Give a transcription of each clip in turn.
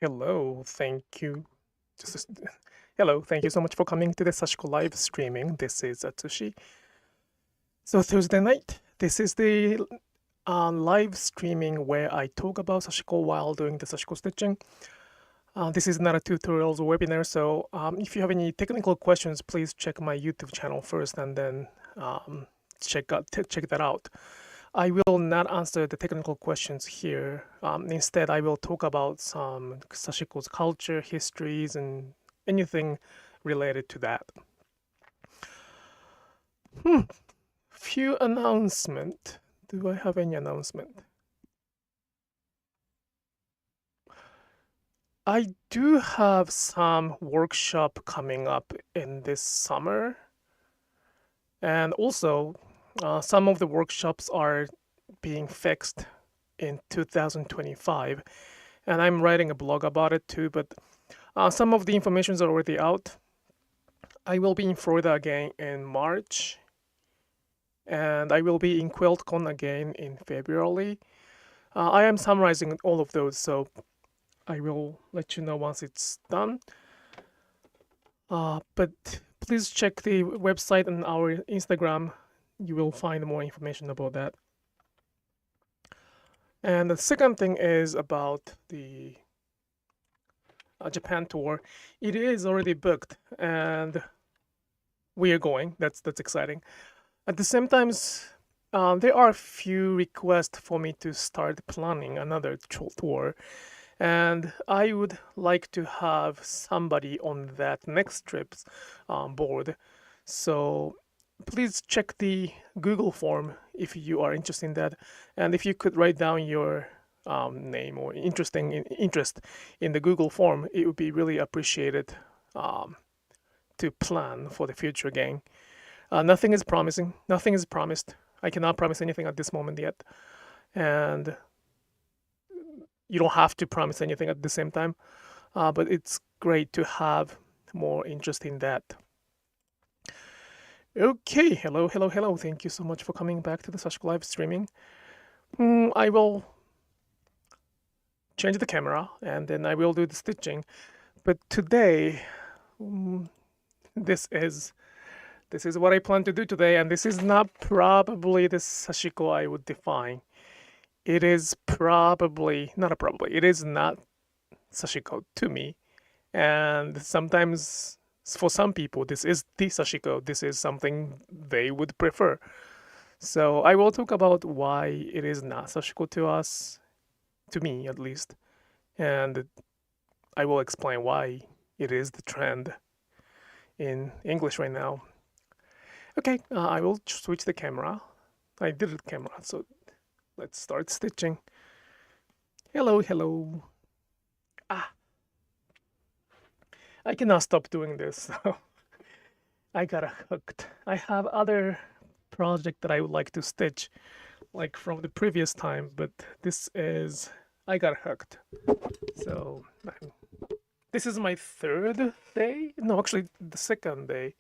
Hello, thank you. Hello, thank you so much for coming to the Sashiko Live Streaming. This is Atsushi. So Thursday night, this is the live streaming where I talk about Sashiko while doing the Sashiko stitching. This is not a tutorials webinar, so if you have any technical questions, please check my YouTube channel first and then check that out. I will not answer the technical questions here. Instead, I will talk about some Sashiko's culture, histories, and anything related to that. Few announcement. Do I have any announcement? I do have some workshop coming up in this summer. And also, some of the workshops are being fixed in 2025. And I'm writing a blog about it too, but some of the information is already out. I will be in Florida again in March. And I will be in QuiltCon again in February. I am summarizing all of those, so I will let you know once it's done. But please check the website and our Instagram. You will find more information about that. And the second thing is about the Japan tour. It is already booked, and we are going. That's exciting. At the same time, there are a few requests for me to start planning another tour, and I would like to have somebody on that next trip's board. So please check the Google form if you are interested in that, and if you could write down your name or interest in the Google form, it would be really appreciated to plan for the future again. Nothing is promising. Nothing is promised. I cannot promise anything at this moment yet, and you don't have to promise anything at the same time. But it's great to have more interest in that. Okay, hello. Thank you so much for coming back to the Sashiko Live Streaming. I will change the camera and then I will do the stitching. But today, this is what I plan to do today, and this is not probably the Sashiko I would define. It is it is not Sashiko to me. And sometimes for some people, this is the Sashiko. This is something they would prefer. So I will talk about why it is not Sashiko to us, to me at least. And I will explain why it is the trend in English right now. Okay, I will switch the camera. I did the camera, so let's start stitching. Hello. I cannot stop doing this, so I got hooked. I have other project that I would like to stitch, like from the previous time, but I got hooked. So this is my third day. No, actually the second day,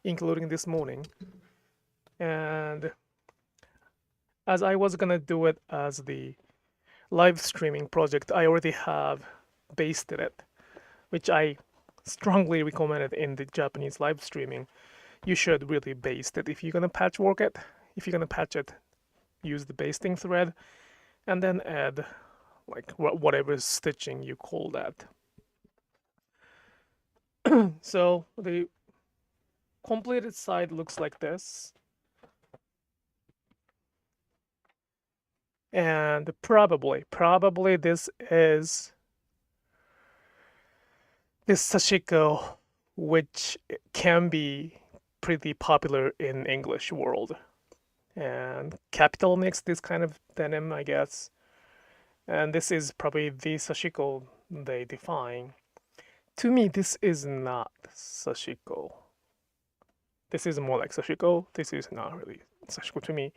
including this morning. And as I was gonna do it as the live streaming project, I already have basted it, which I strongly recommended in the Japanese live streaming. You should really baste it. If you're gonna patch it, use the basting thread and then add like whatever stitching you call that. So the completed side looks like this. And probably this is this Sashiko, which can be pretty popular in English world. And Capital makes this kind of denim, I guess. And this is probably the Sashiko they define. To me, this is not Sashiko. This is more like Sashiko. This is not really Sashiko to me.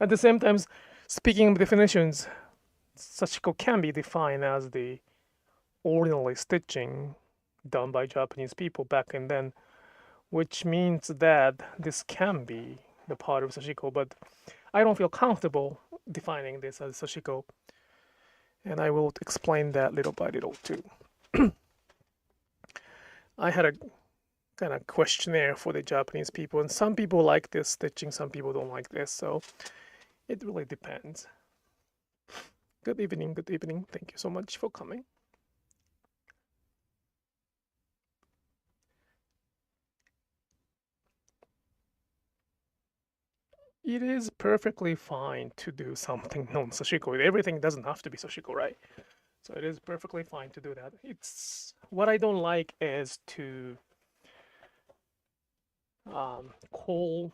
At the same time, speaking of definitions, Sashiko can be defined as the ordinary stitching done by Japanese people back in then, which means that this can be the part of Sashiko, but I don't feel comfortable defining this as Sashiko, and I will explain that little by little too. I had a kind of questionnaire for the Japanese people, and some people like this stitching, some people don't like this, so it really depends. Good evening, good evening. Thank you so much for coming. It is perfectly fine to do something non-Sashiko. Everything doesn't have to be Sashiko, right? So it is perfectly fine to do that. It's what I don't like is to call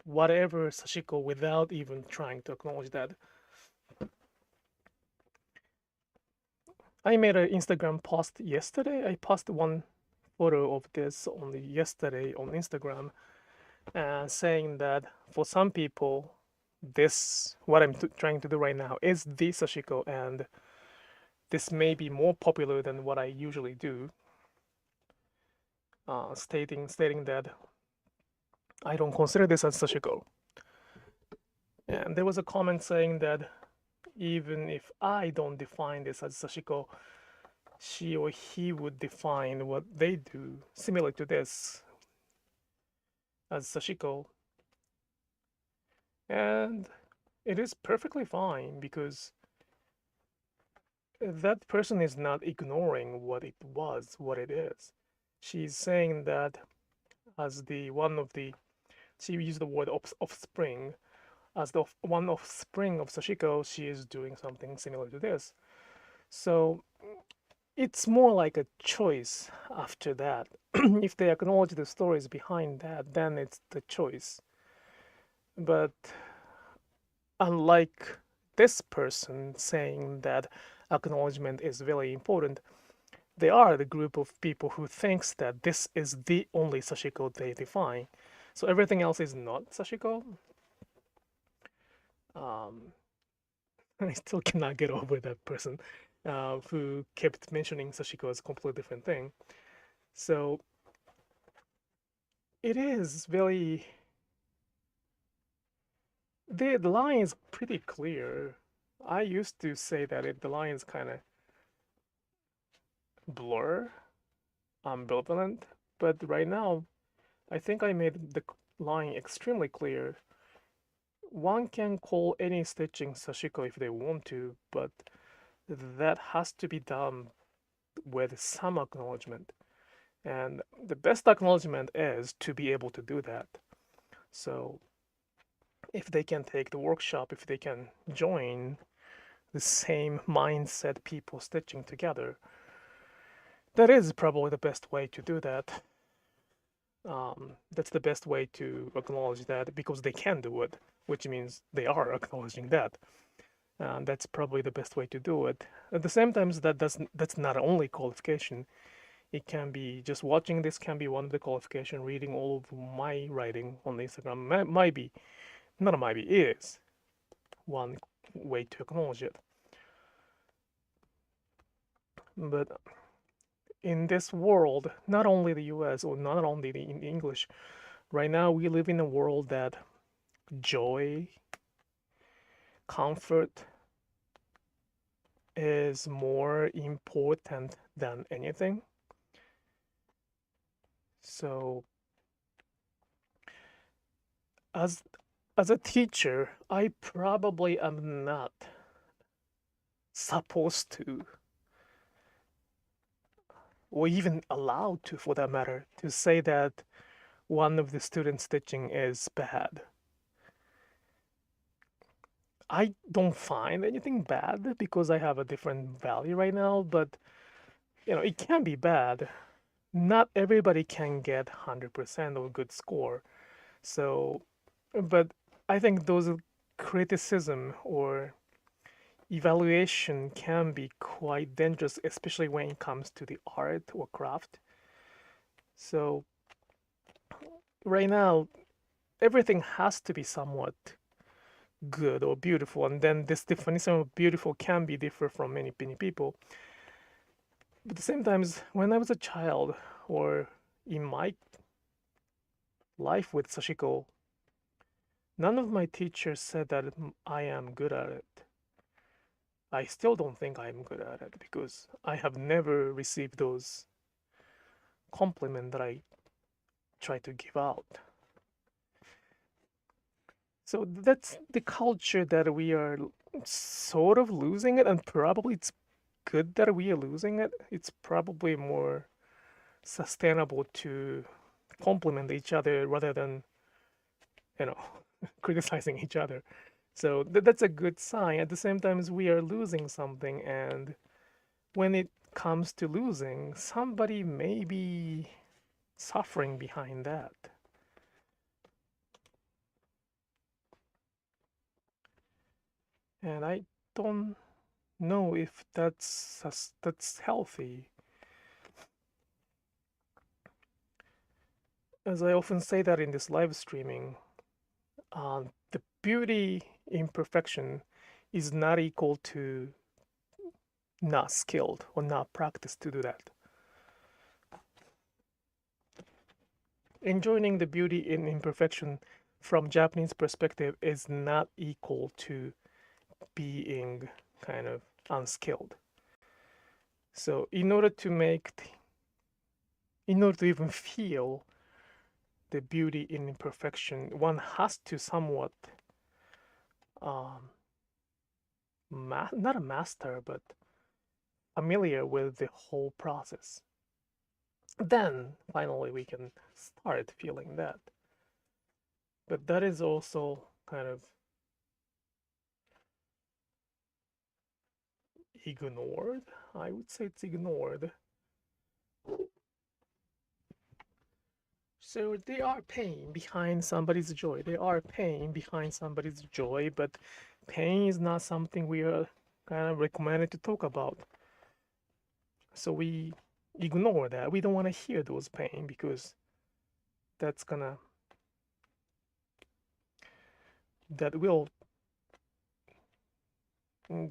whatever Sashiko without even trying to acknowledge that. I made an Instagram post yesterday. I posted one photo of this only yesterday on Instagram, saying that for some people, this what I'm trying to do right now is the Sashiko, and this may be more popular than what I usually do. Stating that I don't consider this as Sashiko. And there was a comment saying that even if I don't define this as Sashiko, she or he would define what they do similar to this as Sashiko. And it is perfectly fine because that person is not ignoring what it was, what it is. She's saying that as the one of the, she used the word offspring. As the one offspring of Sashiko, she is doing something similar to this. So it's more like a choice after that. If they acknowledge the stories behind that, then it's the choice. But unlike this person saying that acknowledgement is very important, they are the group of people who thinks that this is the only Sashiko they define. So everything else is not Sashiko. I still cannot get over that person who kept mentioning Sashiko as a completely different thing. So it is very. The line is pretty clear. I used to say that the line is kind of blur, ambivalent, but right now, I think I made the line extremely clear. One can call any stitching Sashiko if they want to, but that has to be done with some acknowledgement. And the best acknowledgement is to be able to do that. So if they can take the workshop, if they can join the same mindset people stitching together, that is probably the best way to do that. That's the best way to acknowledge that because they can do it, which means they are acknowledging that. That's probably the best way to do it. At the same time, that's not only qualification. It can be just watching this can be one of the qualification. Reading all of my writing on Instagram might be, not might be, is one way to acknowledge it. But in this world, not only the US or not only in English, right now we live in a world that joy, comfort is more important than anything. So as a teacher, I probably am not supposed to, or even allowed to, for that matter, to say that one of the students stitching is bad. I don't find anything bad because I have a different value right now, but it can be bad. Not everybody can get 100% or good score. So, but I think those criticism or evaluation can be quite dangerous, especially when it comes to the art or craft. So right now, everything has to be somewhat good or beautiful, and then this definition of beautiful can be different from many people. But at the same time, when I was a child or in my life with Sashiko, none of my teachers said that I am good at it. I still don't think I'm good at it because I have never received those compliments that I try to give out. So that's the culture that we are sort of losing it, and probably it's good that we are losing it. It's probably more sustainable to compliment each other rather than, you know, criticizing each other. So that's a good sign. At the same time, as we are losing something, and when it comes to losing, somebody may be suffering behind that. And I don't know if that's healthy. As I often say that in this live streaming, the beauty imperfection is not equal to not skilled or not practiced to do that. Enjoying the beauty in imperfection from Japanese perspective is not equal to being kind of unskilled. So in order to even feel the beauty in imperfection, one has to somewhat not a master, but familiar with the whole process. Then finally we can start feeling that. But that is also kind of ignored. I would say it's ignored. So they are paying behind somebody's joy. They are paying behind somebody's joy, but pain is not something we are kind of recommended to talk about. So we ignore that. We don't want to hear those pain because that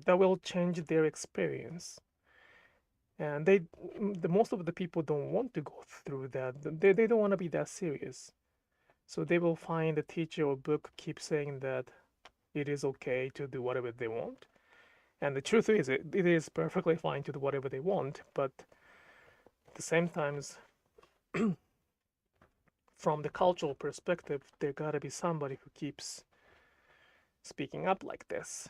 will change their experience. And the most of the people don't want to go through that. They don't want to be that serious. So they will find a teacher or book keep saying that it is okay to do whatever they want. And the truth is, it is perfectly fine to do whatever they want, but at the same times, from the cultural perspective, there gotta be somebody who keeps speaking up like this.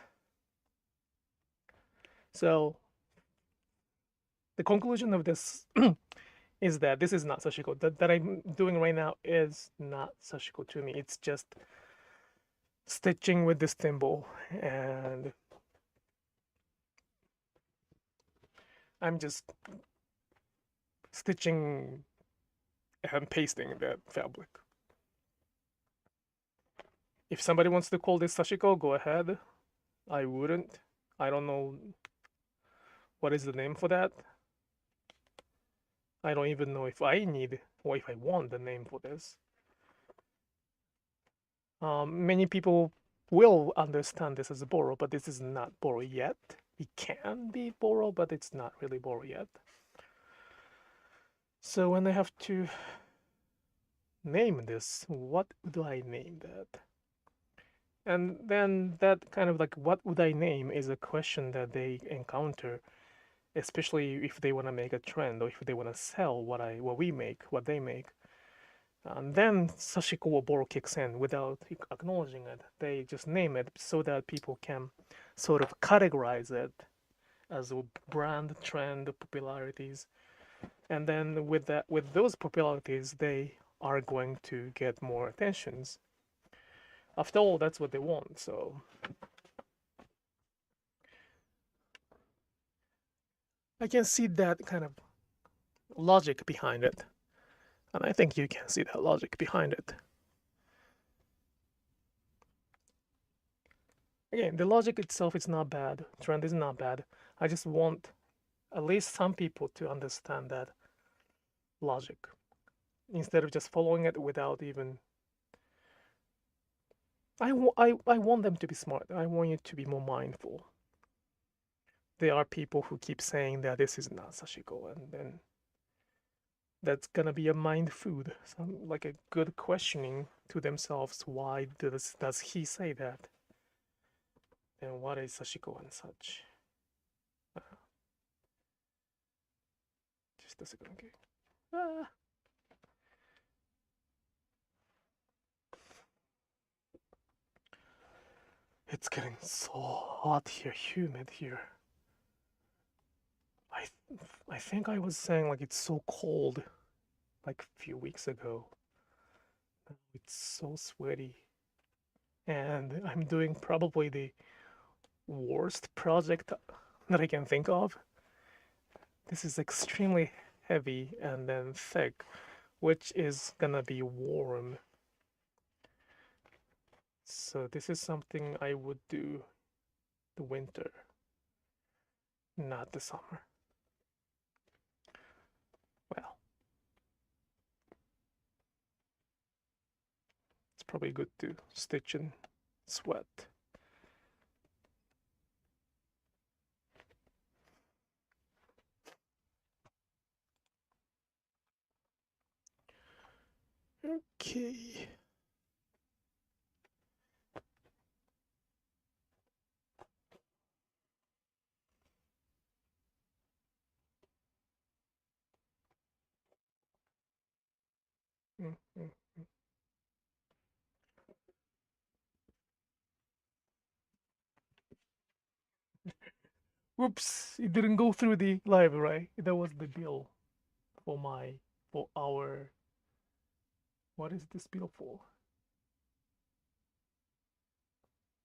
So the conclusion of this is that this is not Sashiko. That I'm doing right now is not Sashiko to me. It's just stitching with this thimble, and I'm just stitching and pasting that fabric. If somebody wants to call this Sashiko, go ahead. I wouldn't. I don't know what is the name for that. I don't even know if I need or if I want the name for this. Many people will understand this as a borrow, but this is not borrow yet. It can be borrow, but it's not really borrow yet. So when I have to name this, what would I name that? And then that kind of like, what would I name is a question that they encounter, especially if they want to make a trend or if they want to sell what we make, what they make. And then Sashiko or Boro kicks in without acknowledging it. They just name it so that people can sort of categorize it as a brand, trend, popularities. And then with those popularities, they are going to get more attentions. After all, that's what they want. So I can see that kind of logic behind it. And I think you can see that logic behind it. Again, the logic itself is not bad. Trend is not bad. I just want at least some people to understand that logic instead of just following it without even. I want them to be smart. I want you to be more mindful. There are people who keep saying that this is not Sashiko, and then that's gonna be a mind food, some like a good questioning to themselves. Why does he say that? And what is Sashiko and such? Just a second, okay. Ah. It's getting so hot here, humid here. I think I was saying like it's so cold like a few weeks ago. Now it's so sweaty. And I'm doing probably the worst project that I can think of. This is extremely heavy and then thick, which is gonna be warm. So this is something I would do the winter, not the summer. Well, it's probably good to stitch and sweat. Okay. Whoops, it didn't go through the library. That was the bill for our, what is this bill for?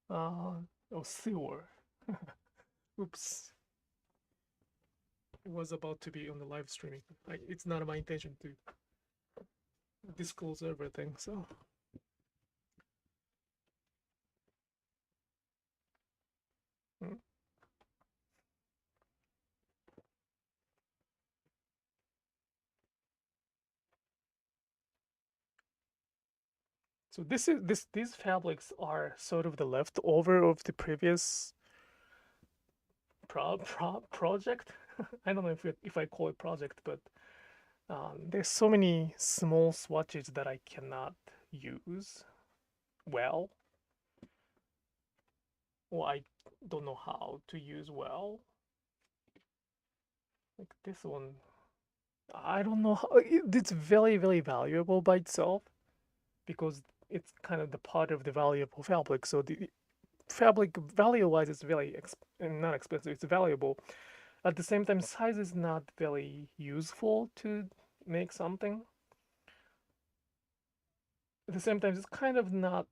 Oh, sewer. Oops. It was about to be on the live streaming. It's not my intention to disclose everything, so. So these fabrics are sort of the leftover of the previous project. I don't know if I call it project, but there's so many small swatches that I cannot use well, or I don't know how to use well. Like this one, I don't know how. It's very, very valuable by itself because it's kind of the part of the valuable fabric. So the fabric value-wise is very not expensive. It's valuable. At the same time, size is not very useful to make something. At the same time, it's kind of not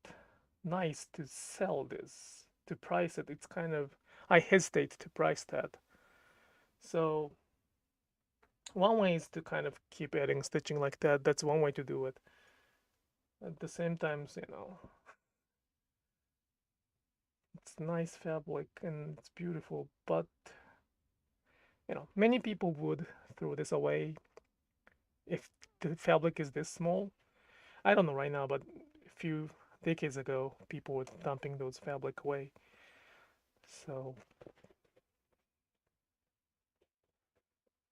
nice to sell this, to price it. It's kind of, I hesitate to price that. So one way is to kind of keep adding stitching like that. That's one way to do it. At the same time, it's nice fabric and it's beautiful, but many people would throw this away if the fabric is this small. I don't know right now, but a few decades ago, people were dumping those fabric away. So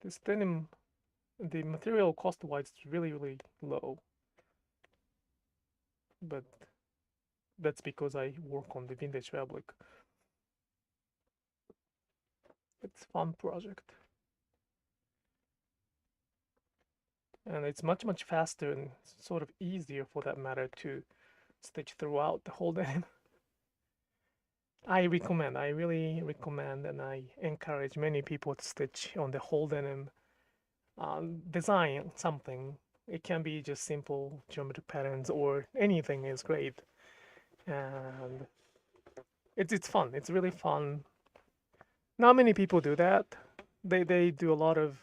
this denim, the material cost-wise is really, really low. But that's because I work on the vintage fabric. It's a fun project. And it's much, much faster and sort of easier for that matter to stitch throughout the whole denim. I really recommend, and I encourage many people to stitch on the whole denim. Design something. It can be just simple geometric patterns or anything is great. And it's fun. It's really fun. Not many people do that. They do a lot of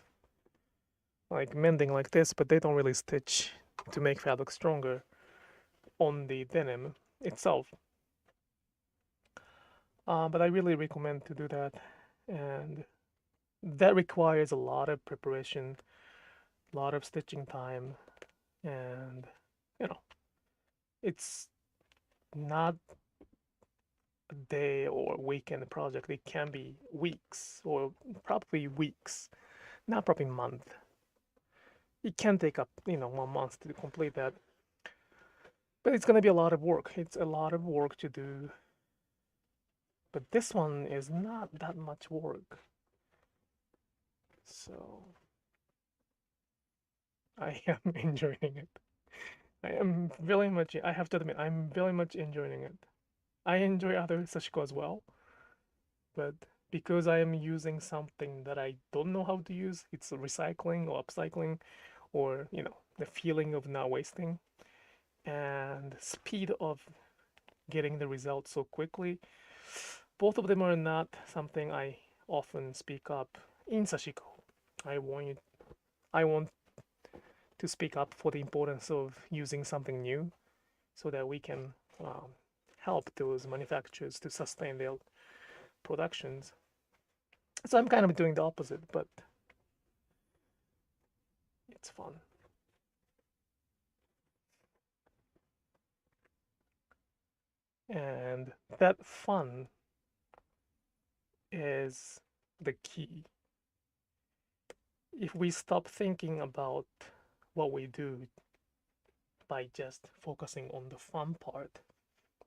like mending like this, but they don't really stitch to make fabric stronger on the denim itself. But I really recommend to do that, and that requires a lot of preparation, a lot of stitching time, and it's not a day or weekend project. It can be weeks or probably weeks, not probably month. it can take up 1 month to complete that, but it's gonna be a lot of work. It's a lot of work to do, but this one is not that much work, so I am enjoying it. I have to admit, I'm very much enjoying it. I enjoy other Sashiko as well, but because I am using something that I don't know how to use, it's recycling or upcycling, or the feeling of not wasting and speed of getting the result so quickly. Both of them are not something I often speak up in Sashiko. I want to speak up for the importance of using something new so that we can help those manufacturers to sustain their productions. So I'm kind of doing the opposite, but it's fun. And that fun is the key. If we stop thinking about what we do by just focusing on the fun part,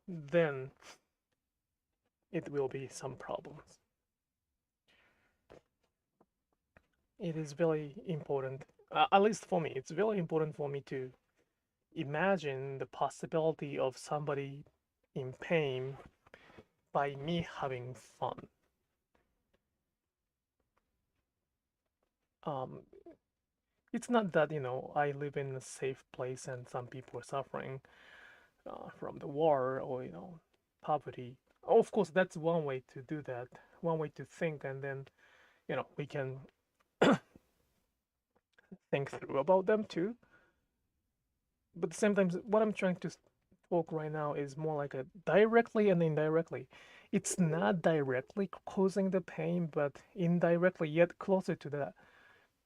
then it will be some problems. It is very important, at least for me, it's very important for me to imagine the possibility of somebody in pain by me having fun. It's not that I live in a safe place and some people are suffering from the war or poverty. Of course, that's one way to do that, one way to think, and then we can think through about them too. But at the same time, what I'm trying to talk right now is more like a directly and indirectly. It's not directly causing the pain, but indirectly, yet closer to that,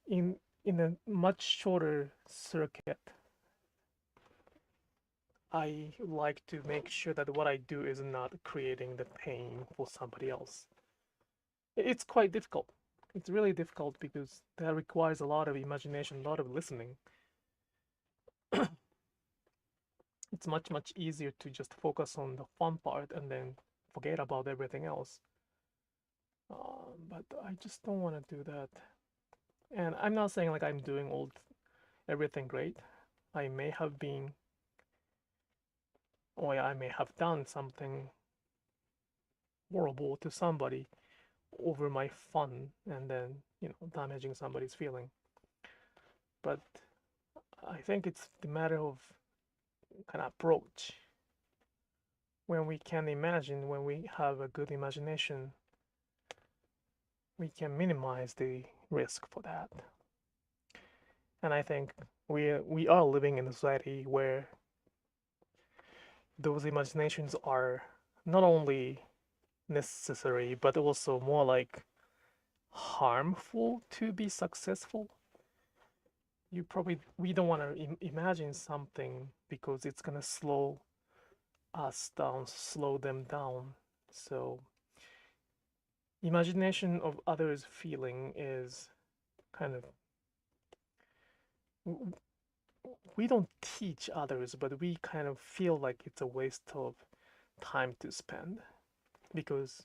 in a much shorter circuit. I like to make sure that what I do is not creating the pain for somebody else. It's quite difficult. It's really difficult because that requires a lot of imagination, a lot of listening. It's much easier to just focus on the fun part and then forget about everything else. But I just don't want to do that. And I'm not saying like I'm doing everything great. I may have been, or I may have done something horrible to somebody over my fun and then damaging somebody's feeling. But I think it's the matter of kind of approach. When we can imagine, when we have a good imagination, we can minimize the risk for that. And I think we are living in a society where those imaginations are not only necessary but also more like harmful to be successful. We don't want to imagine something because it's gonna slow us down, slow them down. So imagination of others' feeling is kind of, we don't teach others, but we kind of feel like it's a waste of time to spend because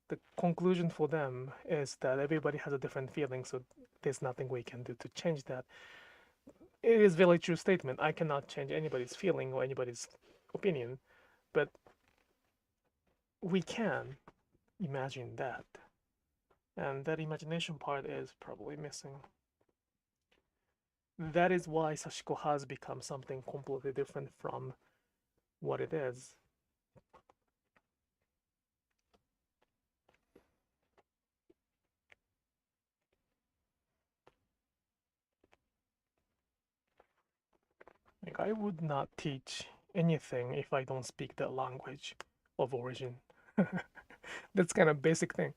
the conclusion for them is that everybody has a different feeling, so there's nothing we can do to change that. It is a very true statement. I cannot change anybody's feeling or anybody's opinion, but we can imagine that. And that imagination part is probably missing. That is why Sashiko has become something completely different from what it is. Like, I would not teach anything if I don't speak the language of origin. That's kind of basic thing.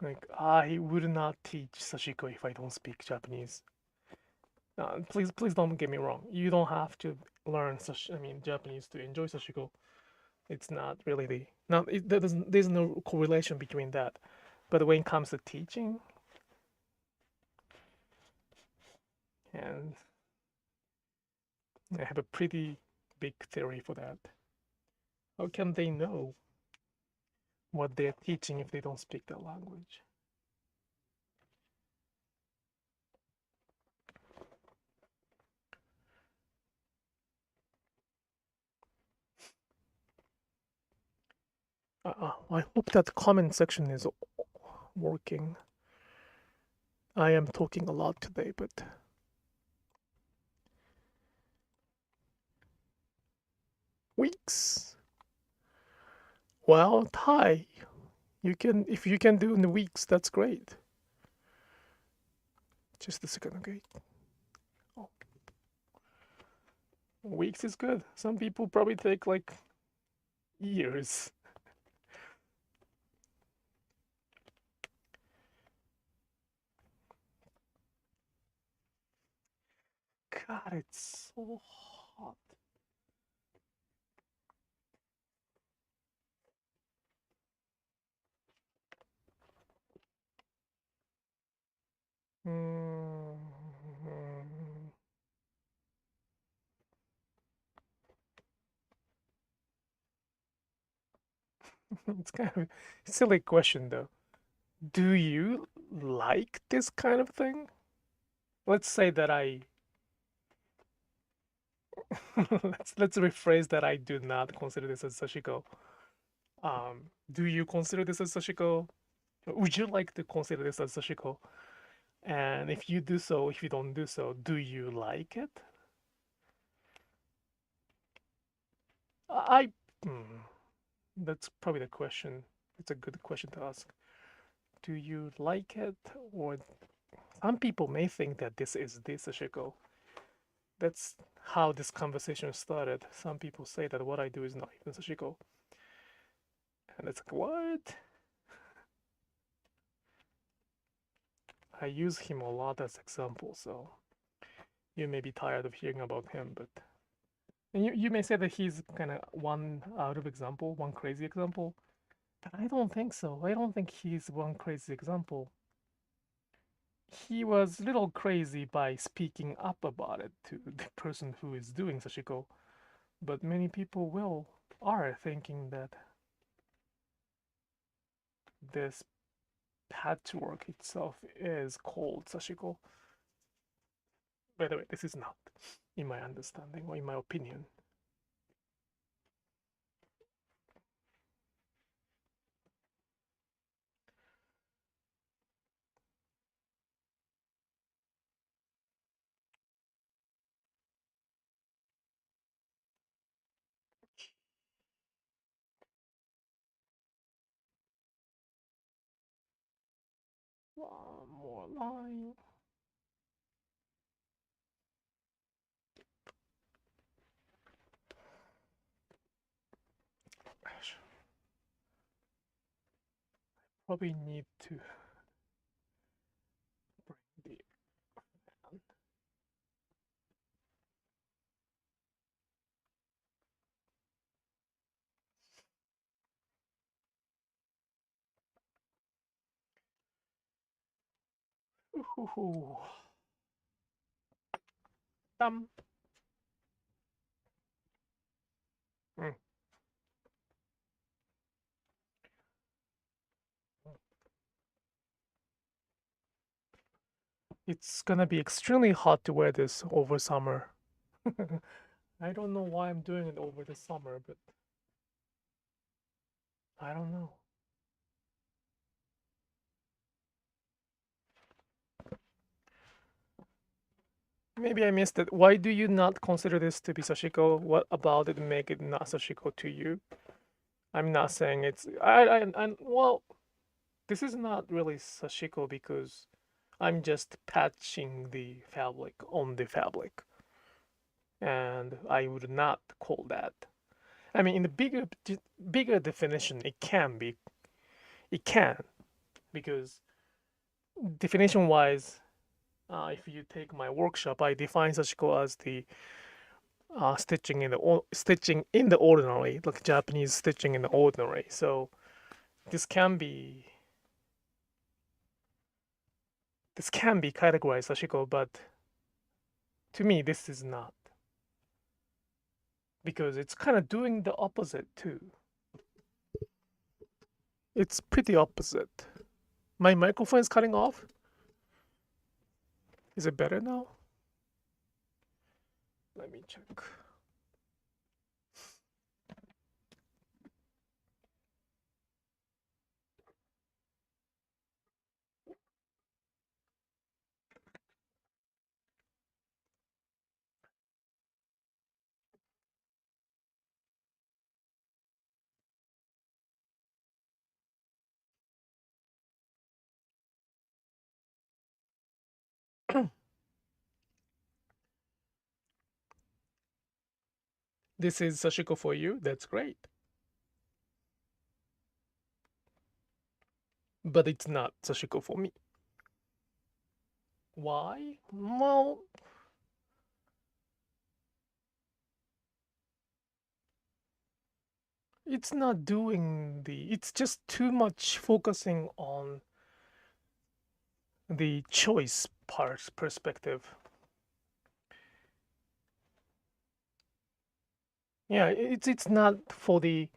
Like, I would not teach Sashiko if I don't speak Japanese. Please don't get me wrong. You don't have to learn Japanese to enjoy Sashiko. It's not really there's no correlation between that. But when it comes to teaching, and I have a pretty big theory for that. How can they know what they're teaching if they don't speak that language? I hope that comment section is working. I am talking a lot today, but weeks. Well, Thai, if you can do in the weeks, that's great. Just a second, okay? Oh. Weeks is good. Some people probably take like years. God, it's so hot. It's kind of a silly question though. Do you like this kind of thing? Let's say that let's rephrase that I do not consider this as Sashiko. Do you consider this as Sashiko? Would you like to consider this as Sashiko? And if you do so, if you don't do so, do you like it? That's probably the question. It's a good question to ask. Do you like it? Or some people may think that this is the Sashiko. That's how this conversation started. Some people say that what I do is not even Sashiko. And it's like, what? I use him a lot as example, so you may be tired of hearing about him, but and you may say that he's kind of one out of example, one crazy example, but I don't think so. I don't think he's one crazy example. He was a little crazy by speaking up about it to the person who is doing Sashiko, but many people are thinking that this patchwork itself is called Sashiko. By the way, this is not, in my understanding or in my opinion. One more line. Probably need to bring the fan. Ooh. Thumb. It's gonna be extremely hot to wear this over summer. I don't know why I'm doing it over the summer, but I don't know. Maybe I missed it. Why do you not consider this to be Sashiko? What about it make it not Sashiko to you? I'm not saying it's well, this is not really Sashiko because I'm just patching the fabric on the fabric. And I would not call that. I mean, in the bigger definition, it can be. It can, because definition-wise, if you take my workshop, I define Sashiko as the stitching in the ordinary, like Japanese stitching in the ordinary. So this can be this can be categorized Sashiko, but to me, this is not. Because it's kind of doing the opposite too. It's pretty opposite. My microphone is cutting off. Is it better now? Let me check. This is Sashiko for you. That's great. But it's not Sashiko for me. Why? Well, it's not doing it's just too much focusing on the choice part perspective. Yeah, it's not for the,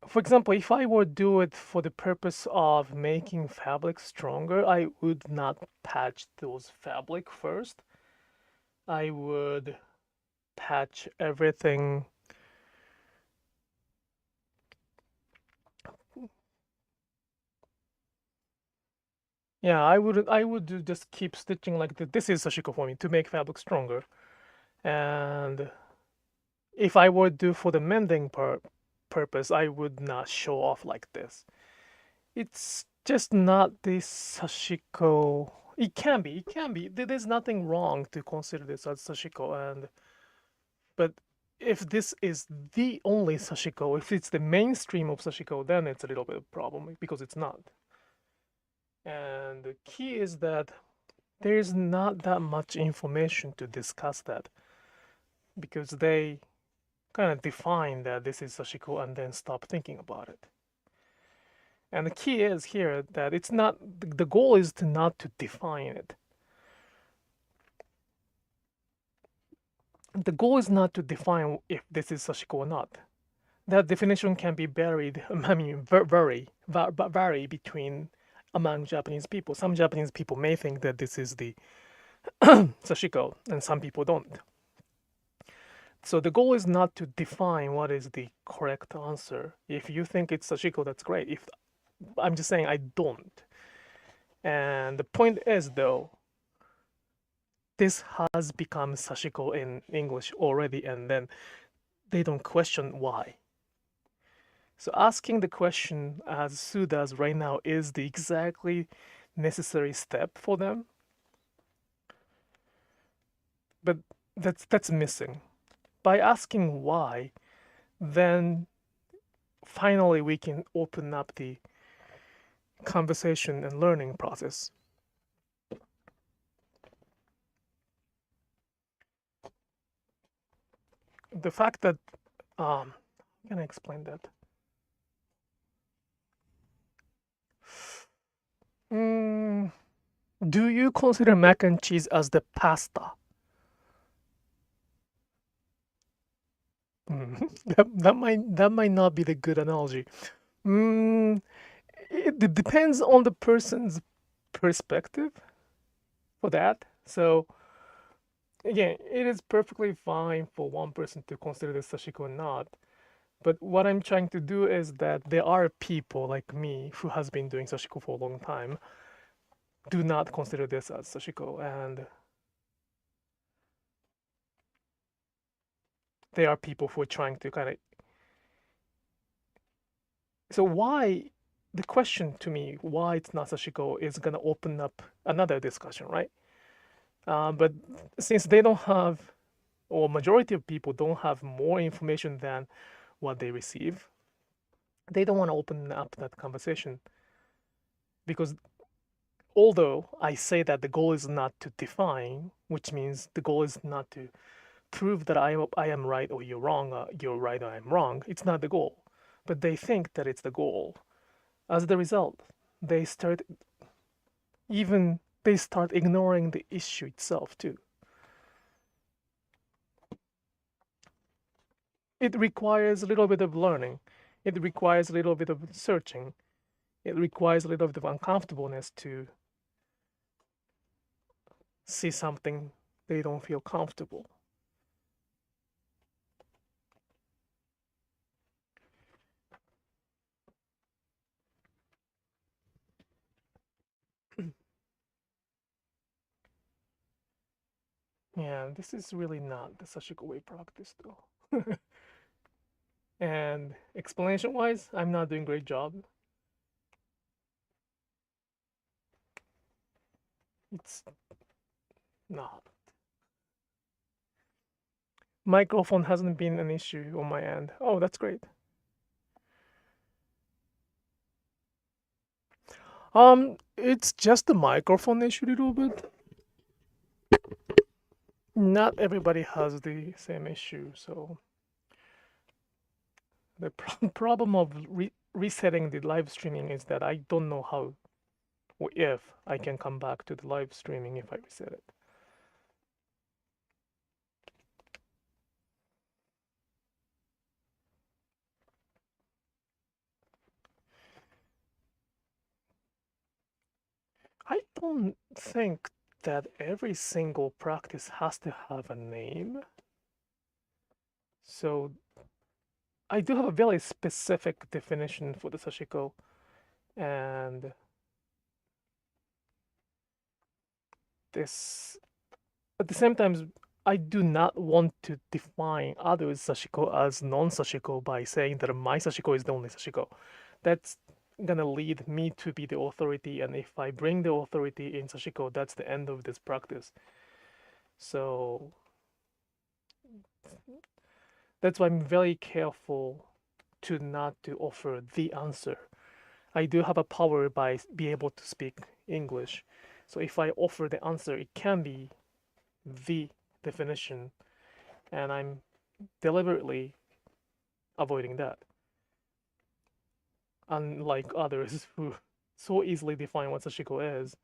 for example, if I were to do it for the purpose of making fabric stronger, I would not patch those fabric first. I would patch everything. Yeah, I would just keep stitching like this. This is Sashiko for me to make fabric stronger. And if I were to do for the mending purpose, I would not show off like this. It's just not the Sashiko. It can be. There's nothing wrong to consider this as Sashiko, but if this is the only Sashiko, if it's the mainstream of Sashiko, then it's a little bit of a problem because it's not. And the key is that there's not that much information to discuss that because they kind of define that this is Sashiko and then stop thinking about it. And the key is here that it's not, the goal is to not to define it. The goal is not to define if this is Sashiko or not. That definition can be vary between among Japanese people. Some Japanese people may think that this is the Sashiko, and some people don't. So the goal is not to define what is the correct answer. If you think it's Sashiko, that's great. If I'm just saying I don't. And the point is, though, this has become Sashiko in English already, and then they don't question why. So asking the question as Sue does right now is the exactly necessary step for them. But that's missing. By asking why, then finally we can open up the conversation and learning process. The fact that, how can I explain that? Do you consider mac and cheese as the pasta? That might not be the good analogy. It depends on the person's perspective for that. So again, it is perfectly fine for one person to consider this Sashiko or not. But what I'm trying to do is that there are people like me who has been doing Sashiko for a long time, do not consider this as Sashiko, and there are people who are trying to kind of. So why, the question to me, why it's not Sashiko is gonna open up another discussion, right? But since they don't have, or majority of people don't have more information than what they receive, they don't want to open up that conversation. Because although I say that the goal is not to define, which means the goal is not to prove that I am right or you're wrong, you're right or I'm wrong, it's not the goal. But they think that it's the goal. As the result, they start even they start ignoring the issue itself too. It requires a little bit of learning. It requires a little bit of searching. It requires a little bit of uncomfortableness to see something they don't feel comfortable. Yeah, this is really not the Sashiko way practice though. And explanation wise, I'm not doing a great job. It's not. Microphone hasn't been an issue on my end. Oh, that's great. It's just a microphone issue a little bit. Not everybody has the same issue, so the problem of resetting the live streaming is that I don't know how or if I can come back to the live streaming if I reset it. I don't think that every single practice has to have a name. So I do have a very specific definition for the Sashiko, and this at the same time I do not want to define other Sashiko as non-Sashiko by saying that my Sashiko is the only Sashiko. That's gonna lead me to be the authority, and if I bring the authority in Sashiko, that's the end of this practice. So that's why I'm very careful to not to offer the answer. I do have a power by be able to speak English. So if I offer the answer, it can be the definition, and I'm deliberately avoiding that. Unlike others who so easily define what Sashiko is,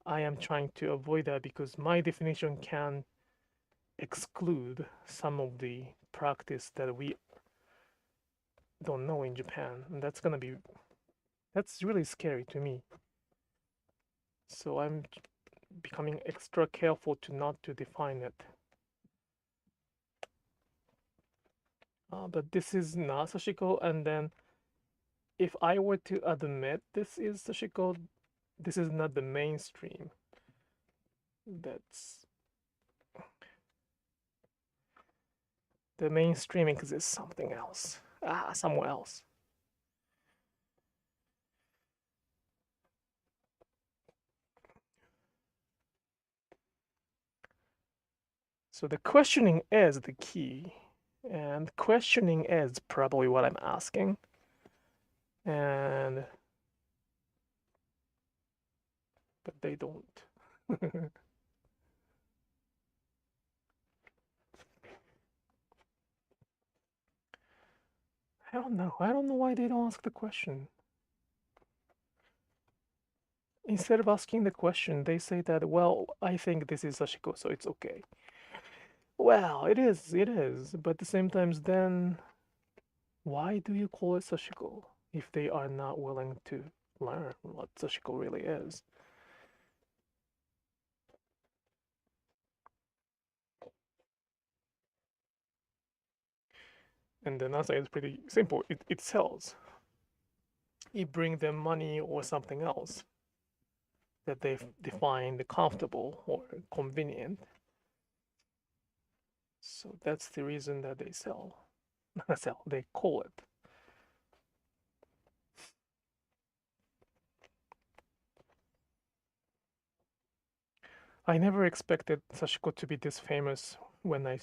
I am trying to avoid that because my definition can exclude some of the practice that we don't know in Japan, and that's really scary to me. So I'm becoming extra careful to not to define it. But this is not Sashiko, and then if I were to admit this is Sashiko, this is not the mainstream. That's the mainstream exists something else. Somewhere else. So the questioning is the key, and questioning is probably what I'm asking. And but they don't. I don't know. I don't know why they don't ask the question. Instead of asking the question, they say that, well, I think this is Sashiko, so it's okay. Well, it is, but at the same time, then why do you call it Sashiko if they are not willing to learn what Sashiko really is? And the answer is pretty simple. It sells. You bring them money or something else that they've defined comfortable or convenient. So that's the reason that they sell. Not sell, they call it. I never expected Sashiko to be this famous when I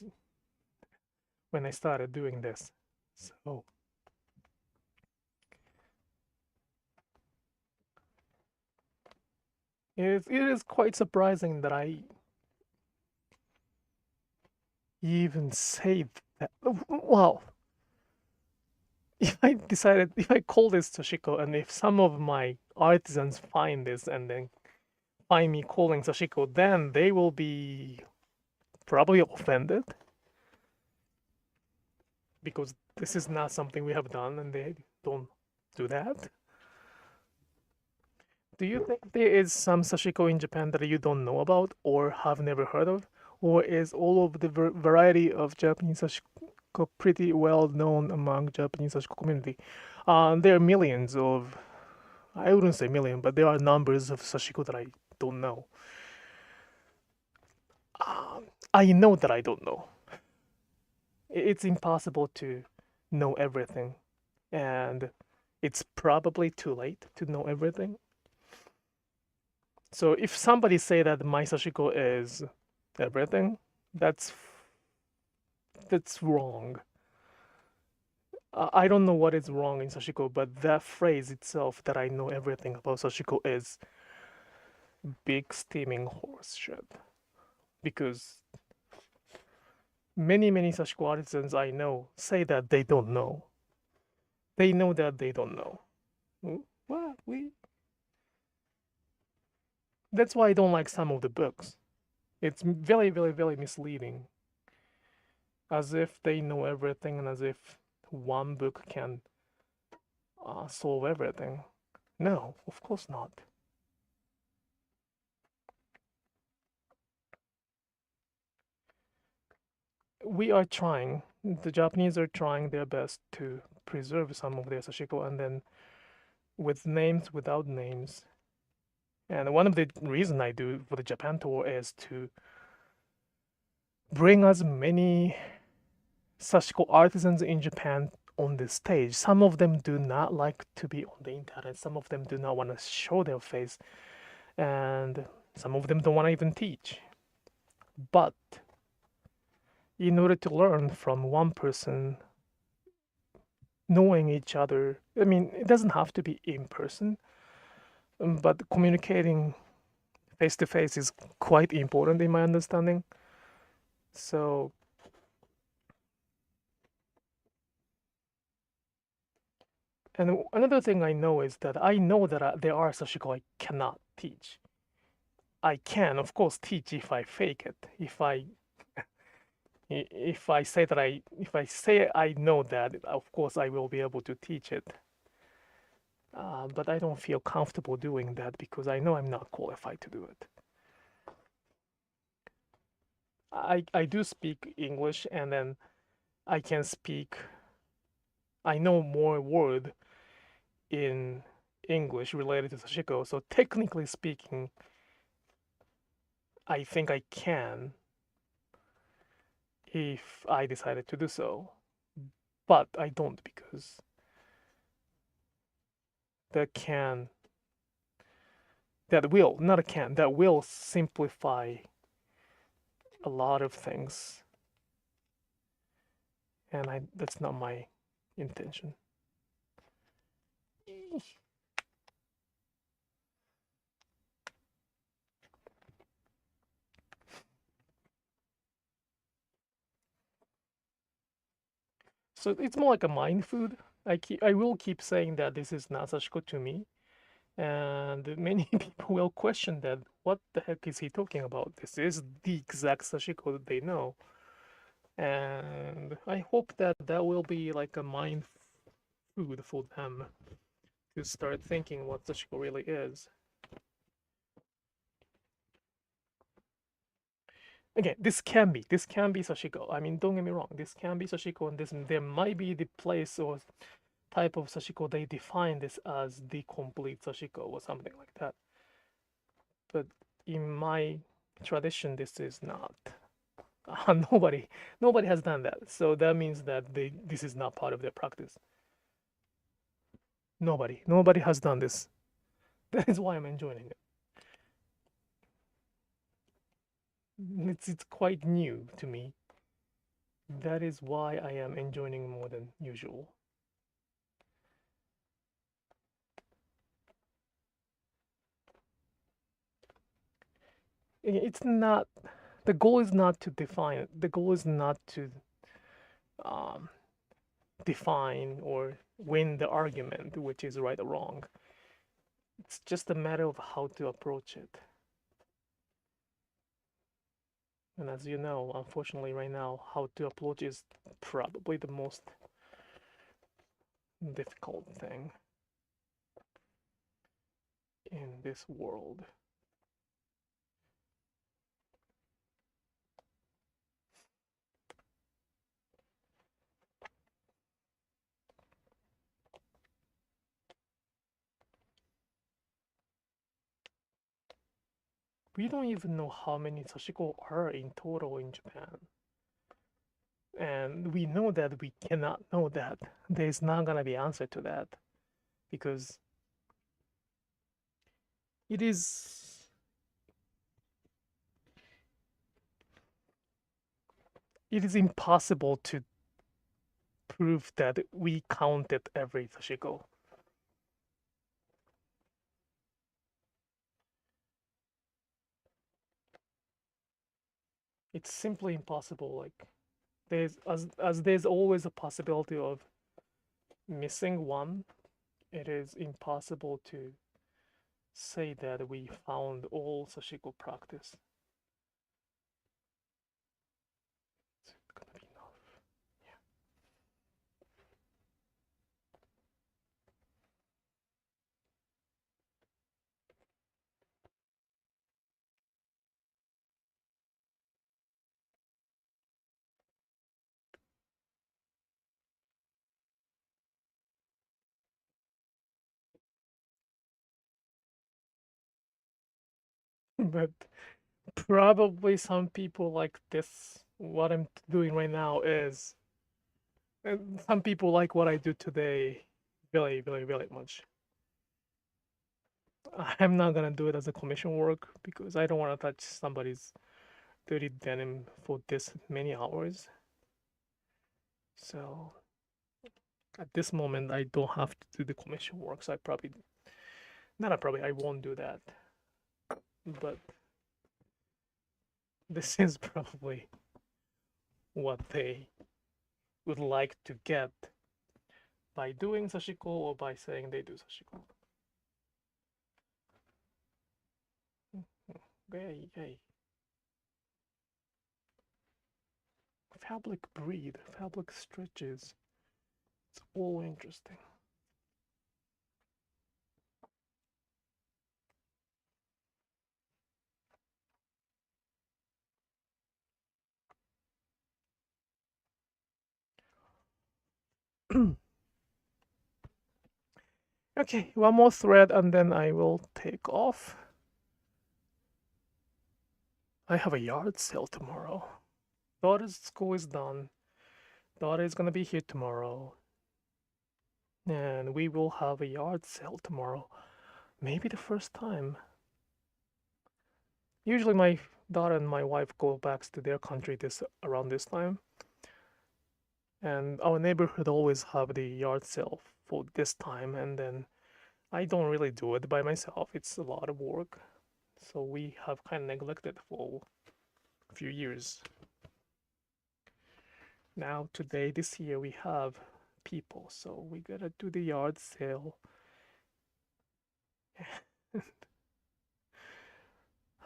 started doing this. So it is quite surprising that I even say that. Well, if I call this Sashiko, and if some of my artisans find this and then find me calling Sashiko, then they will be probably offended because this is not something we have done and they don't do that. Do you think there is some Sashiko in Japan that you don't know about or have never heard of? Or is all of the variety of Japanese Sashiko pretty well known among Japanese Sashiko community? There are millions of, I wouldn't say million, but there are numbers of Sashiko that I don't know. I know that I don't know. It's impossible to know everything, and it's probably too late to know everything. So if somebody say that my Sashiko is everything, that's wrong. I don't know what is wrong in Sashiko, but that phrase itself that I know everything about Sashiko is big steaming horse shit. Because many Sashiko artisans I know say that they don't know. They know that they don't know. What? That's why I don't like some of the books. It's very misleading. As if they know everything and as if one book can solve everything. No, of course not. We are trying, the Japanese are trying their best to preserve some of their Sashiko, and then with names, without names. And one of the reasons I do for the Japan tour is to bring as many Sashiko artisans in Japan on the stage. Some of them do not like to be on the internet. Some of them do not want to show their face. And some of them don't want to even teach. But in order to learn from one person, knowing each other, I mean, it doesn't have to be in person, but communicating face to face is quite important in my understanding. So and another thing I know is that I know that there are Sashiko I cannot teach. I can, of course, teach if I fake it. If I say I know that, of course I will be able to teach it. But I don't feel comfortable doing that because I know I'm not qualified to do it. I do speak English, and then I can speak. I know more word in English related to Sashiko, so technically speaking, I think I can if I decided to do so, but I don't because that will simplify a lot of things, and that's not my intention. So it's more like a mind food. I will keep saying that this is not Sashiko to me, and many people will question that. What the heck is he talking about? This is the exact Sashiko that they know, and I hope that that will be like a mind food for them to start thinking what Sashiko really is. Again, this can be Sashiko. I mean, don't get me wrong, this can be Sashiko, and there might be the place or type of Sashiko they define this as the complete Sashiko or something like that. But in my tradition, this is not. Nobody has done that. So that means that this is not part of their practice. Nobody has done this. That is why I'm enjoying it. It's quite new to me. That is why I am enjoying more than usual. It's not, the goal is not to define it. The goal is not to define or win the argument, which is right or wrong. It's just a matter of how to approach it. And as you know, unfortunately, right now, how to approach is probably the most difficult thing in this world. We don't even know how many Sashiko are in total in Japan. And we know that we cannot know that. There's not gonna be answer to that because it is impossible to prove that we counted every Sashiko. It's simply impossible. Like there's always a possibility of missing one. It is impossible to say that we found all Sashiko practice. It's gonna be enough. But probably some people like this. What I'm doing right now is, and some people like what I do today very, very, very much. I'm not gonna do it as a commission work because I don't want to touch somebody's dirty denim for this many hours. So at this moment, I don't have to do the commission work. So I won't do that. But this is probably what they would like to get by doing Sashiko or by saying they do Sashiko. Yay. Fabric breathe, fabric stretches. It's all interesting. Okay, one more thread and then I will take off. I have a yard sale tomorrow. Daughter's school is done. Daughter is gonna be here tomorrow. And we will have a yard sale tomorrow. Maybe the first time. Usually my daughter and my wife go back to their country around this time. And our neighborhood always have the yard sale for this time, and then I don't really do it by myself. It's a lot of work. So we have kind of neglected for a few years. Now today, this year, we have people, so we gotta do the yard sale.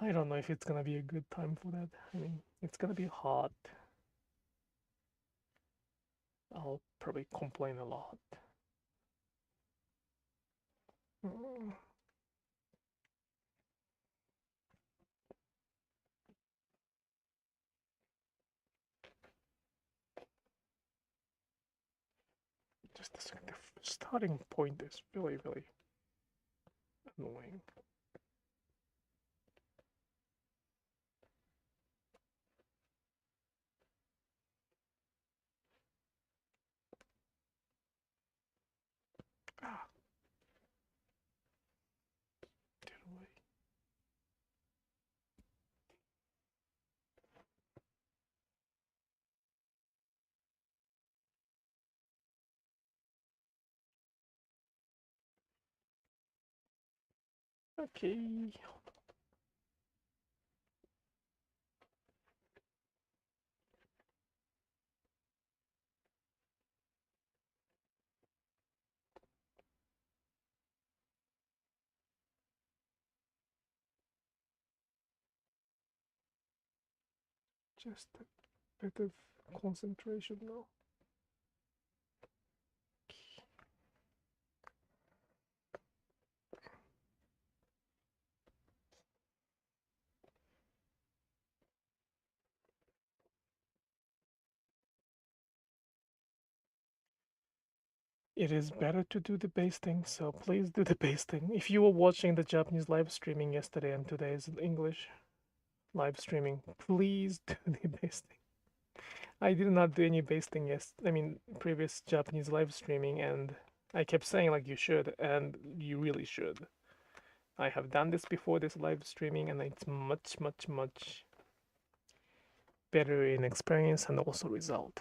I don't know if it's gonna be a good time for that. I mean, it's gonna be hot. I'll probably complain a lot. Just a second. The starting point is really, really annoying. Ah. Get away. Okay. Just a bit of concentration now. It is better to do the basting, so please do the basting. If you were watching the Japanese live streaming yesterday and today's English live streaming, please do the basting. I did not do any basting previous Japanese live streaming, and I kept saying like you should, and you really should. I have done this before this live streaming, and it's much better in experience and also result.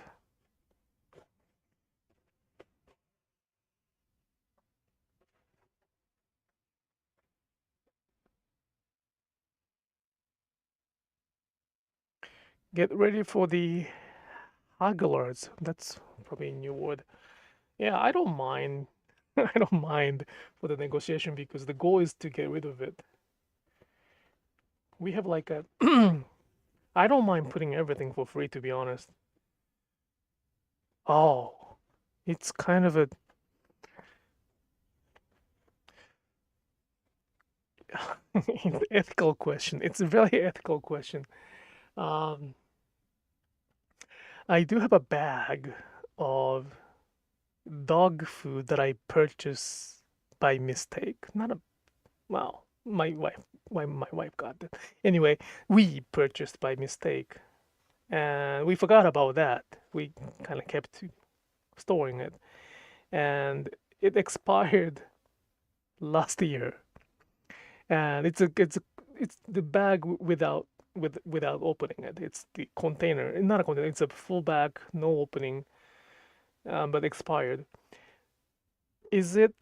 Get ready for the hagglers. That's probably a new word. Yeah, I don't mind. I don't mind for the negotiation because the goal is to get rid of it. We have like a I don't mind putting everything for free, to be honest. Oh, it's kind of a ethical question. It's a very ethical question. I do have a bag of dog food that I purchased by mistake. Not a well, my wife got it. Anyway, we purchased by mistake, and we forgot about that. We kind of kept storing it, and it expired last year. And it's the bag without opening it. It's the container, not a container. It's a full bag, no opening, but expired. Is it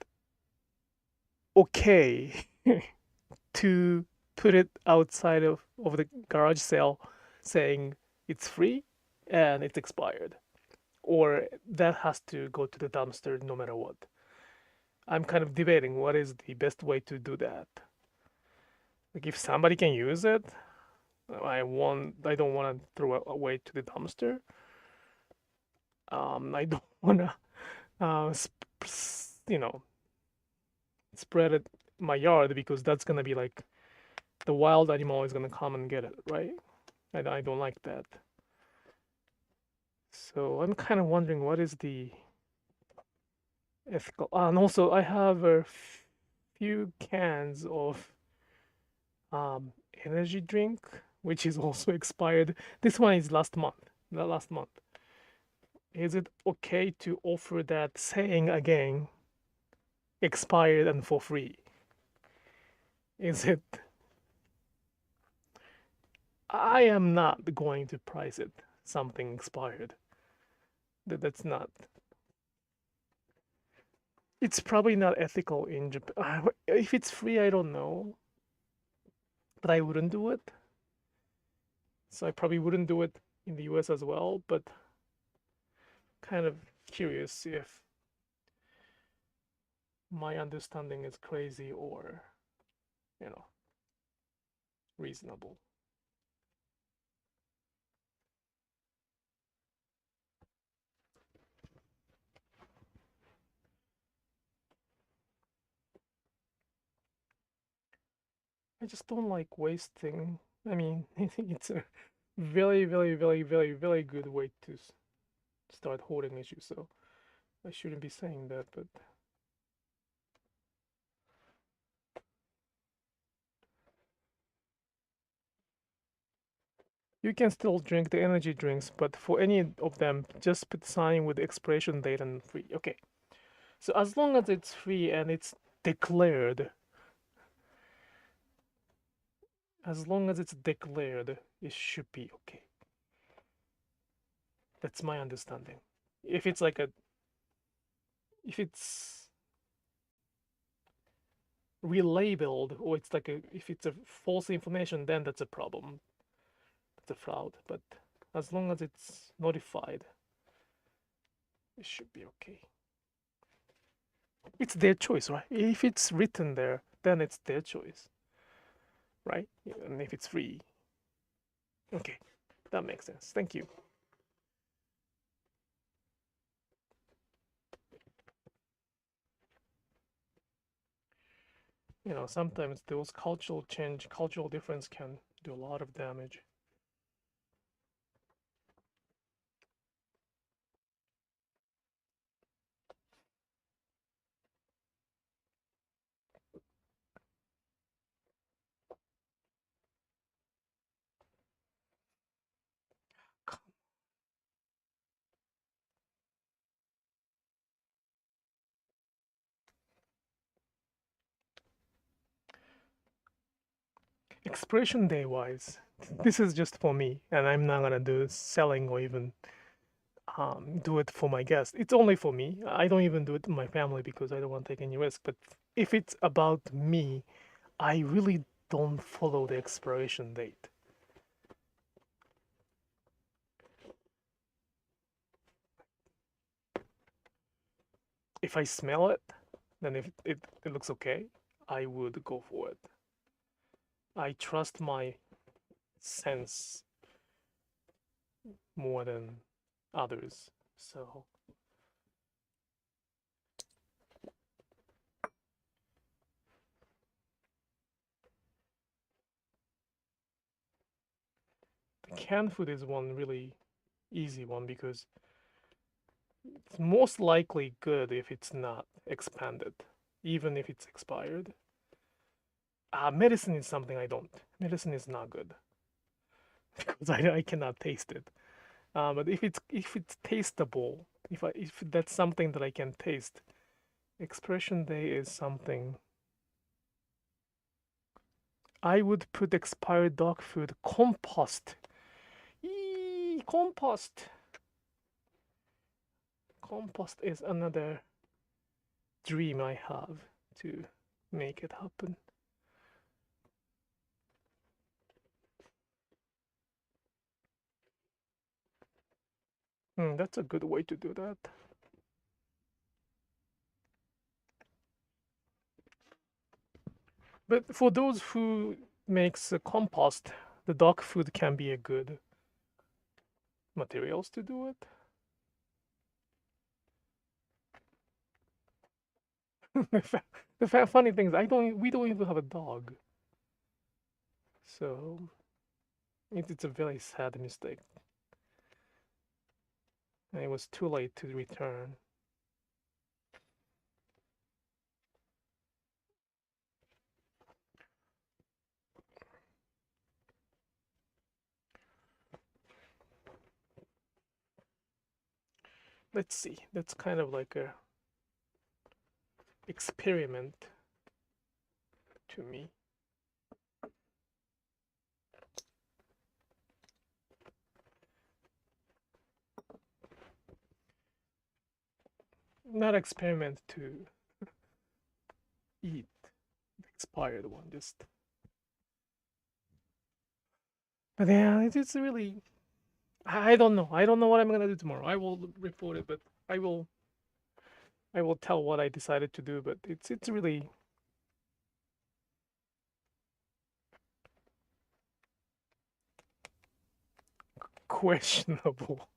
okay to put it outside of the garage sale, saying it's free and it's expired, or that has to go to the dumpster no matter what? I'm kind of debating what is the best way to do that. Like if somebody can use it, I don't want to throw it away to the dumpster. I don't want to, spread it my yard because that's gonna be like the wild animal is gonna come and get it, right? I don't like that. So I'm kind of wondering what is the ethical. And also, I have a few cans of energy drink, which is also expired. This one is last month. The last month. Is it okay to offer that saying again, expired and for free? Is it? I am not going to price it something expired. That's not. It's probably not ethical in Japan. If it's free, I don't know. But I wouldn't do it. So I probably wouldn't do it in the US as well. But kind of curious if my understanding is crazy or, reasonable. I just don't like wasting. I mean, I think it's a very good way to start holding issues. So I shouldn't be saying that, but you can still drink the energy drinks, but for any of them, just put sign with the expiration date and free. Okay. So as long as it's free and it's declared, it should be okay. That's my understanding. If it's relabeled or if it's a false information, then that's a problem. That's a fraud. But as long as it's notified, it should be okay. It's their choice, right? If it's written there, then it's their choice, right? And if it's free, okay, that makes sense. Thank you. Sometimes those cultural difference can do a lot of damage. Expiration day wise, this is just for me, and I'm not gonna do selling or even do it for my guests. It's only for me. I don't even do it to my family because I don't want to take any risk. But if it's about me, I really don't follow the expiration date. If I smell it, then if it looks okay, I would go for it. I trust my sense more than others, so the canned food is one really easy one because it's most likely good if it's not expanded, even if it's expired. Medicine is something I don't. Medicine is not good because I cannot taste it. But if it's tasteable, if that's something that I can taste, expiration day is something. I would put expired dog food compost. Compost. Compost is another dream I have to make it happen. That's a good way to do that. But for those who makes a compost, the dog food can be a good materials to do it. The funny thing is, we don't even have a dog, so it's a very sad mistake. And it was too late to return. Let's see. That's kind of like a experiment to me. Not experiment to eat the expired one, just. But yeah, it's really. I don't know. I don't know what I'm gonna do tomorrow. I will report it, but I will tell what I decided to do. But it's really. Questionable.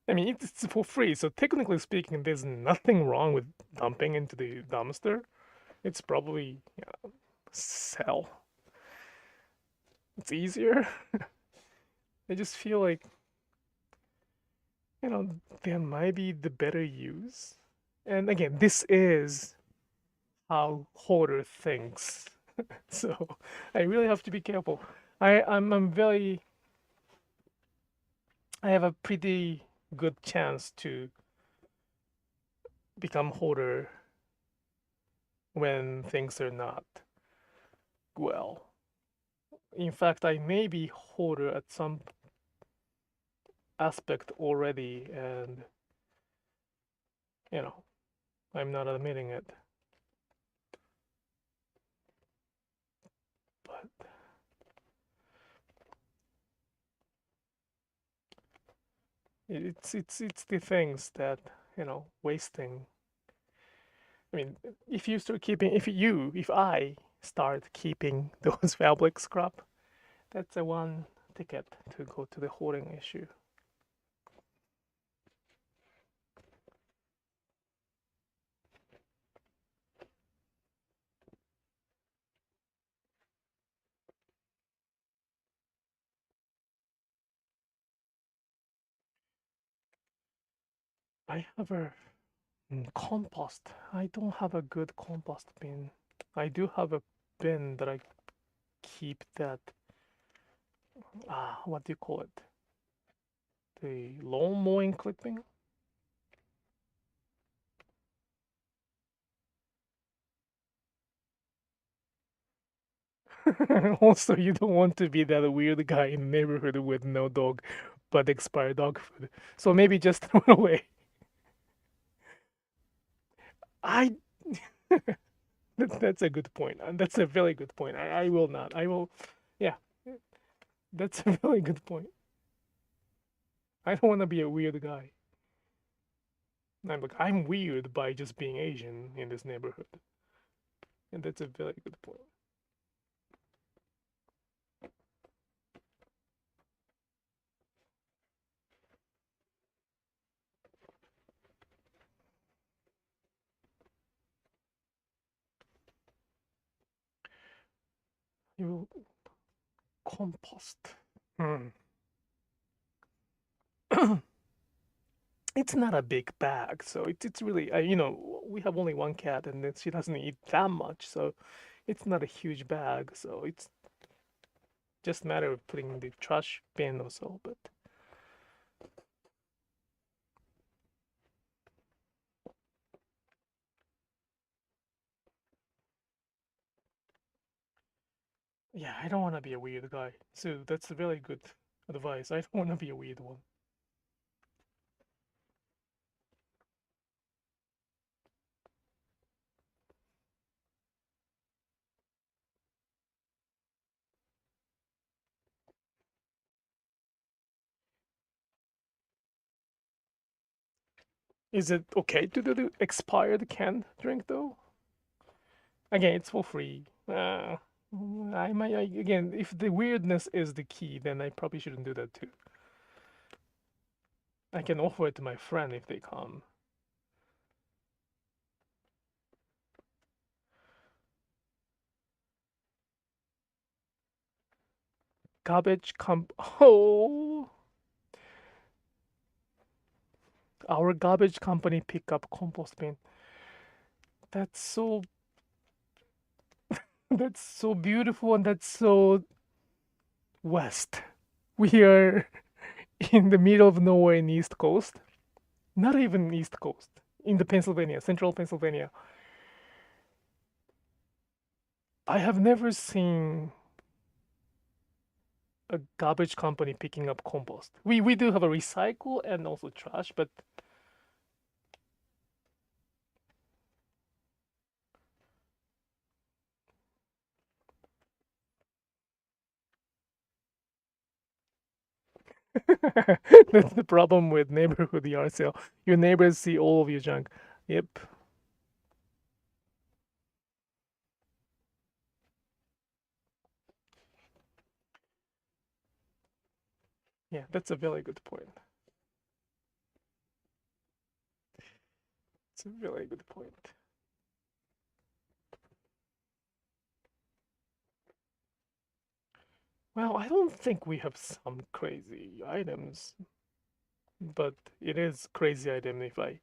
I mean, it's for free, so technically speaking, there's nothing wrong with dumping into the dumpster. It's probably sell. It's easier. I just feel like there might be the better use. And again, this is how hoarder thinks. So I really have to be careful. I'm very. I have a pretty good chance to become hoarder when things are not well. In fact, I may be hoarder at some aspect already, and I'm not admitting it. But it's the things that wasting. I mean, if I start keeping those fabric scrap, That's a one ticket to go to the hoarding issue. I have a compost. I don't have a good compost bin. I do have a bin that I keep that. What do you call it? The lawn mowing clipping. Also, you don't want to be that weird guy in the neighborhood with no dog, but expired dog food. So maybe just throw it away. I. That's a good point. That's a very good point. I will not. I will. Yeah, that's a really good point. I don't want to be a weird guy. I'm weird by just being Asian in this neighborhood, and that's a very good point. You compost. It's not a big bag, so it's really we have only one cat, and then she doesn't eat that much, so it's not a huge bag. So it's just a matter of putting in the trash bin or so. But yeah, I don't want to be a weird guy. So that's a really good advice. I don't want to be a weird one. Is it okay to do the expired canned drink though? Again, it's for free. I might again, if the weirdness is the key, then I probably shouldn't do that too. I can offer it to my friend if they come. Garbage comp. Oh, our garbage company pick up compost bin. That's so. That's so beautiful, and that's so west. We are in the middle of nowhere in East Coast. Not even East Coast. In the Pennsylvania, central Pennsylvania. I have never seen a garbage company picking up compost. We do have a recycle and also trash, but that's the problem with neighborhood yard sale. Your neighbors see all of your junk. Yep. Yeah, that's a very good point. It's a really good point. Well, I don't think we have some crazy items, but it is crazy item if I.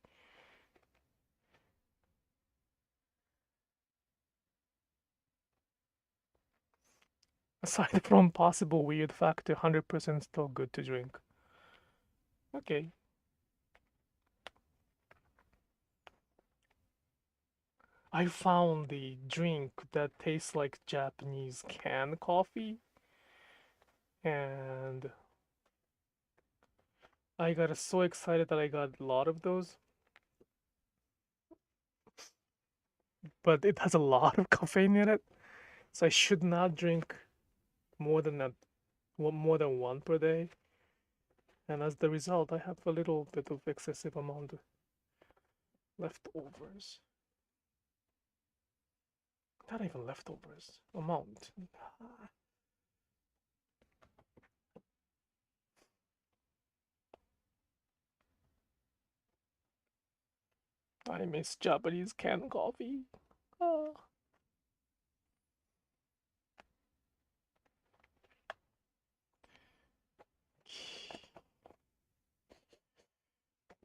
Aside from possible weird factor, 100% still good to drink. Okay. I found the drink that tastes like Japanese canned coffee, and I got so excited that I got a lot of those. But it has a lot of caffeine in it, so I should not drink more than more than one per day. And as the result, I have a little bit of excessive amount leftovers. Not even leftovers. Amount. I miss Japanese canned coffee. Ah.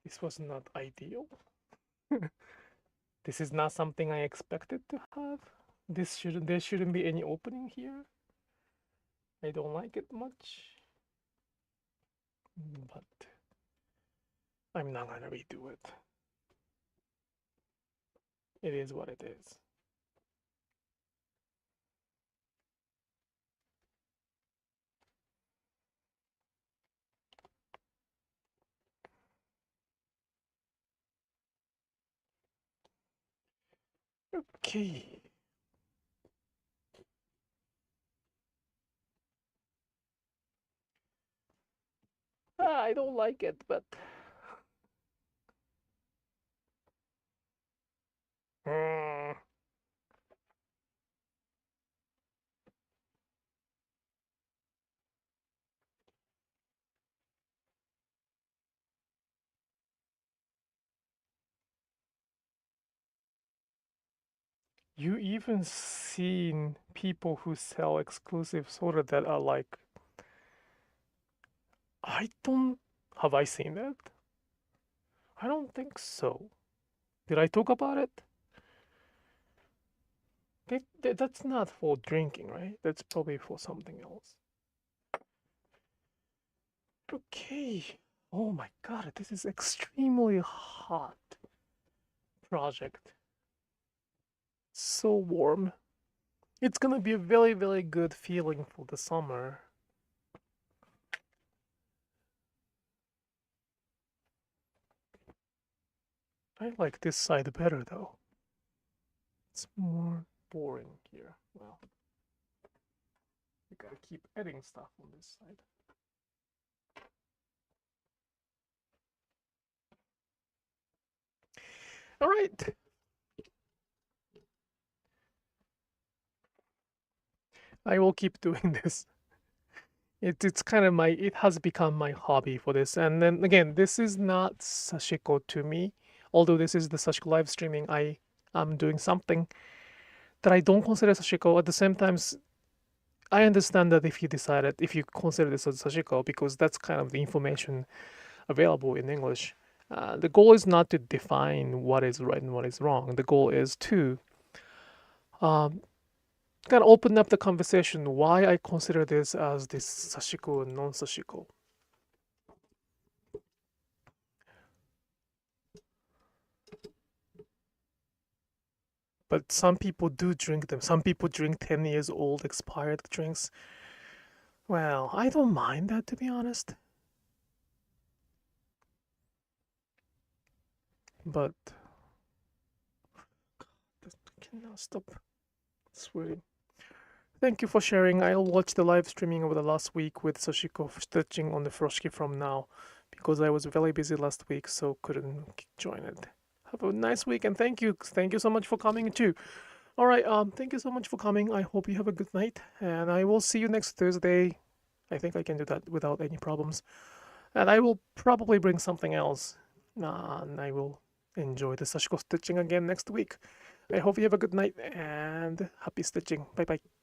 This was not ideal. This is not something I expected to have. There shouldn't be any opening here. I don't like it much. But I'm not gonna redo it. It is what it is. Okay. I don't like it, but you even seen people who sell exclusive soda that are like, have I seen that? I don't think so. Did I talk about it? That's not for drinking, right? That's probably for something else. Okay. Oh my god, this is extremely hot project. So warm. It's gonna be a very, very good feeling for the summer. I like this side better though. It's more boring here. Well, you gotta keep adding stuff on this side. All right. I will keep doing this. It's kind of it has become my hobby for this. And then again, this is not Sashiko to me. Although this is the Sashiko live streaming, I am doing something that I don't consider Sashiko. At the same time, I understand that if you consider this as Sashiko, because that's kind of the information available in English. The goal is not to define what is right and what is wrong. The goal is to kind of open up the conversation why I consider this as this Sashiko and non-Sashiko. But some people do drink them. Some people drink 10 years old expired drinks. Well, I don't mind that, to be honest. But I cannot stop sweating. Thank you for sharing. I'll watch the live streaming over the last week with Sashiko stitching on the Furoshiki from now, because I was very busy last week, so couldn't join it. Have a nice week, and thank you so much for coming too. All right, thank you so much for coming. I hope you have a good night, and I will see you next Thursday. I think I can do that without any problems, and I will probably bring something else, and I will enjoy the Sashiko stitching again next week. I hope you have a good night and happy stitching. Bye bye.